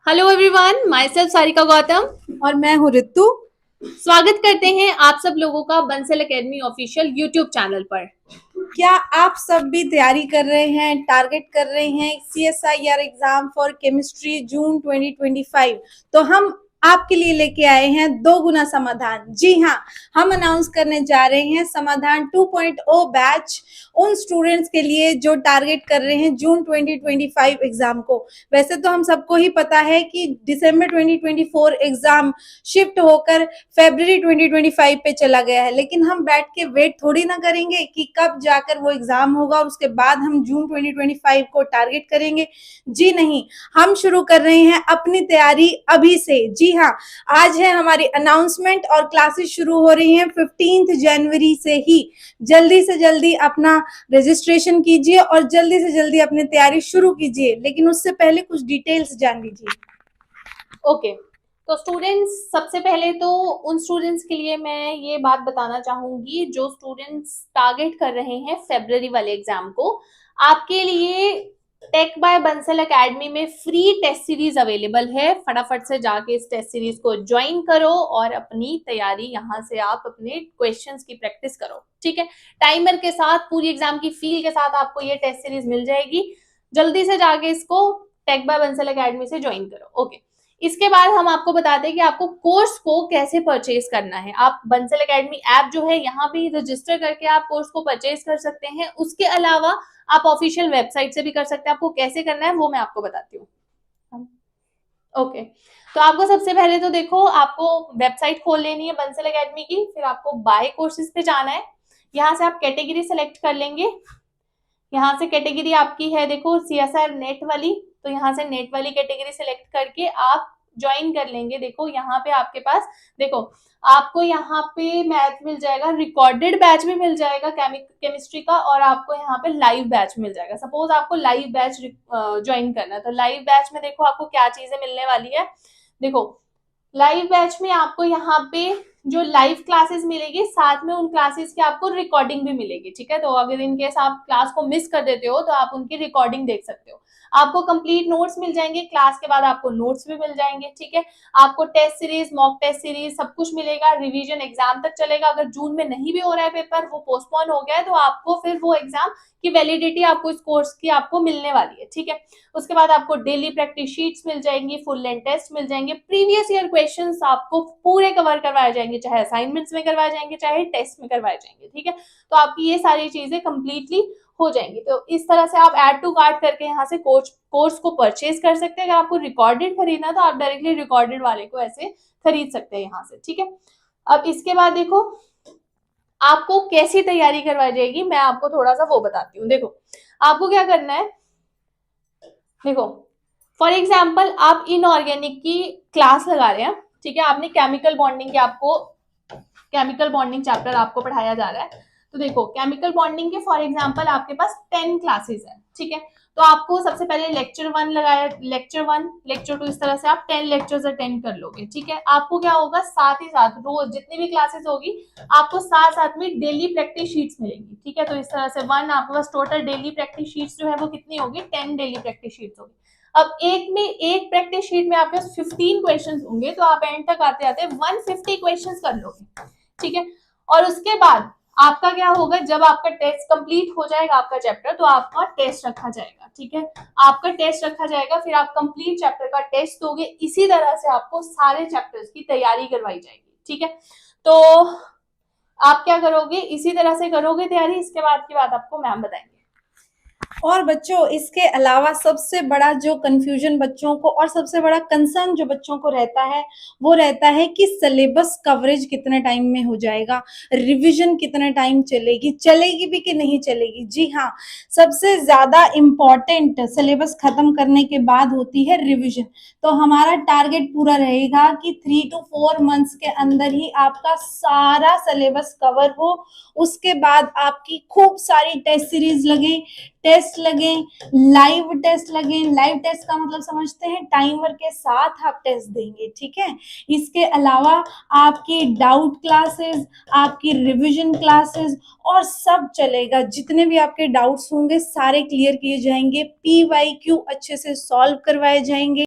Hello everyone, my self Sarika Gautam. और मैं हूँ रितु। स्वागत करते हैं आप सब लोगों का Bansal academy official YouTube channel पर। क्या आप सब भी तैयारी कर रहे हैं, टारगेट कर रहे हैं CSIR एग्जाम फॉर केमिस्ट्री जून 2025? तो हम आपके लिए लेके आए हैं 2 गुना समाधान। जी हाँ, हम अनाउंस करने जा रहे हैं समाधान 2.0 बैच उन स्टूडेंट्स के लिए जो टारगेट कर रहे हैं जून 2025 एग्जाम को। वैसे तो हम सबको ही पता है कि दिसंबर 2024 एग्जाम शिफ्ट होकर फरवरी 2025 पे चला गया है, लेकिन हम बैठ के वेट थोड़ी ना करेंगे कि कब जाकर वो एग्जाम होगा और उसके बाद हम जून 2025 को टारगेट करेंगे। जी नहीं, हम शुरू कर रहे हैं अपनी तैयारी अभी से। जी हाँ, आज है हमारी अनाउंसमेंट और क्लासेस शुरू हो रही हैं 15 जनवरी से ही। जल्दी से जल्दी अपना रजिस्ट्रेशन कीजिए और जल्दी से जल्दी अपनी तैयारी शुरू कीजिए, लेकिन उससे पहले कुछ डिटेल्स जान लीजिए। ओके, तो स्टूडेंट्स, सबसे पहले तो उन स्टूडेंट्स के लिए मैं ये बात बताना चाहूंगी जो स्टूडेंट्स टारगेट कर रहे हैं फरवरी वाले एग्जाम को। आपके लिए टेक बाय बंसल एकेडमी में फ्री टेस्ट सीरीज अवेलेबल है। फटाफट से जाके इस टेस्ट सीरीज को ज्वाइन करो और अपनी तैयारी यहाँ से आप अपने क्वेश्चंस की प्रैक्टिस करो। ठीक है, टाइमर के साथ, पूरी एग्जाम की फील के साथ आपको ये टेस्ट सीरीज मिल जाएगी। जल्दी से जाके इसको टेक बाय बंसल एकेडमी से ज्वाइन करो। ओके, इसके बाद हम आपको बताते हैं कि आपको कोर्स को कैसे परचेज करना है। आप बंसल एकेडमी ऐप जो है यहाँ भी रजिस्टर करके आप कोर्स को परचेज कर सकते हैं। उसके अलावा आप ऑफिशियल वेबसाइट से भी कर सकते हैं। आपको कैसे करना है वो मैं आपको बताती हूँ। ओके, तो आपको सबसे पहले तो देखो, आपको वेबसाइट खोल लेनी है बंसल एकेडमी की। फिर आपको बाय कोर्सेज पे जाना है। यहाँ से आप कैटेगरी सेलेक्ट कर लेंगे। यहाँ से कैटेगरी आपकी है, देखो, CSR नेट वाली। तो यहाँ से नेट वाली कैटेगरी सेलेक्ट करके आप ज्वाइन कर लेंगे। देखो यहाँ पे आपके पास, देखो, आपको यहाँ पे मैथ मिल जाएगा, रिकॉर्डेड बैच भी मिल जाएगा केमिस्ट्री का, और आपको यहाँ पे लाइव बैच मिल जाएगा। सपोज आपको लाइव बैच ज्वाइन करना है, तो लाइव बैच में देखो आपको क्या चीजें मिलने वाली है। देखो, लाइव बैच में आपको यहाँ पे जो लाइव क्लासेस मिलेगी, साथ में उन क्लासेस की आपको रिकॉर्डिंग भी मिलेगी। ठीक है, तो अगर इनकेस आप क्लास को मिस कर देते हो तो आप उनकी रिकॉर्डिंग देख सकते हो। आपको कंप्लीट नोट्स मिल जाएंगे, क्लास के बाद आपको नोट्स भी मिल जाएंगे। ठीक है, आपको test series, mock test series सब कुछ मिलेगा। रिवीजन एग्जाम तक चलेगा। अगर जून में नहीं भी हो रहा है पेपर, वो पोस्टपोन हो गया है, तो आपको फिर वो एग्जाम की वैलिडिटी आपको इस कोर्स की आपको मिलने वाली है। ठीक है, उसके बाद आपको डेली प्रैक्टिस शीट्स मिल जाएंगी, फुल लेंथ टेस्ट मिल जाएंगे, प्रीवियस ईयर क्वेश्चंस आपको पूरे कवर करवाए जाएंगे, चाहे असाइनमेंट्स में करवाए जाएंगे, चाहे टेस्ट में करवाए जाएंगे। ठीक है, तो आपकी ये सारी चीजें कंप्लीटली हो जाएंगी। तो इस तरह से आप ऐड टू कार्ट करके यहाँ से कोर्स को परचेज कर सकते हैं। अगर आपको रिकॉर्डेड खरीदना तो आप डायरेक्टली रिकॉर्डेड वाले को ऐसे खरीद सकते हैं यहाँ से। ठीक है, अब इसके बाद देखो आपको कैसी तैयारी करवाई जाएगी, मैं आपको थोड़ा सा वो बताती हूँ। देखो, आपको क्या करना है। देखो, फॉर एग्जाम्पल आप इनऑर्गेनिक की क्लास लगा रहे हैं। ठीक है, आपने केमिकल बॉन्डिंग के आपको केमिकल बॉन्डिंग चैप्टर आपको पढ़ाया जा रहा है। तो देखो, केमिकल बॉन्डिंग के फॉर एग्जाम्पल आपके पास 10 क्लासेस है। ठीक है, तो आपको सबसे पहले लेक्चर 1 लगाया, लेक्चर 1, लेक्चर 2, इस तरह से आप 10 लेक्चर्स अटेंड कर लोगे। ठीक है, आपको क्या होगा, साथ ही साथ रोज जितनी भी क्लासेस होगी आपको साथ साथ में डेली प्रैक्टिस शीट्स मिलेंगी। ठीक है, तो इस तरह से आपके पास टोटल डेली प्रैक्टिस शीट्स जो है वो कितनी होगी, 10 डेली प्रैक्टिस शीट्स होगी। अब एक प्रैक्टिस शीट में आपके पास 15 क्वेश्चंस होंगे, तो आप एंड तक आते आते 150 क्वेश्चंस कर लोगे। ठीक है, और उसके बाद आपका क्या होगा, जब आपका टेस्ट कंप्लीट हो जाएगा आपका चैप्टर, तो आपका टेस्ट रखा जाएगा। ठीक है, आपका टेस्ट रखा जाएगा, फिर आप कंप्लीट चैप्टर का टेस्ट दोगे। इसी तरह से आपको सारे चैप्टर्स की तैयारी करवाई जाएगी। ठीक है, तो आप क्या करोगे, इसी तरह से करोगे तैयारी। इसके बाद की बात आपको मैम बताएंगे। और बच्चों, इसके अलावा सबसे बड़ा जो कंफ्यूजन बच्चों को और सबसे बड़ा कंसर्न जो बच्चों को रहता है, वो रहता है कि सिलेबस कवरेज कितने टाइम में हो जाएगा, रिवीजन कितने टाइम चलेगी, चलेगी भी कि नहीं चलेगी। जी हाँ, सबसे ज्यादा इम्पोर्टेंट सिलेबस खत्म करने के बाद होती है रिवीजन। तो हमारा टारगेट पूरा रहेगा कि 3 to 4 मंथ्स के अंदर ही आपका सारा सिलेबस कवर हो। उसके बाद आपकी खूब सारी टेस्ट सीरीज लगे, टेस्ट लगे, लाइव टेस्ट लगे। लाइव टेस्ट का मतलब समझते हैं, टाइमर के साथ आप टेस्ट देंगे। ठीक है, इसके अलावा आपकी डाउट क्लासेस, आपकी रिवीजन क्लासेस और सब चलेगा। जितने भी आपके डाउट्स होंगे सारे क्लियर किए जाएंगे, PYQ अच्छे से सॉल्व करवाए जाएंगे।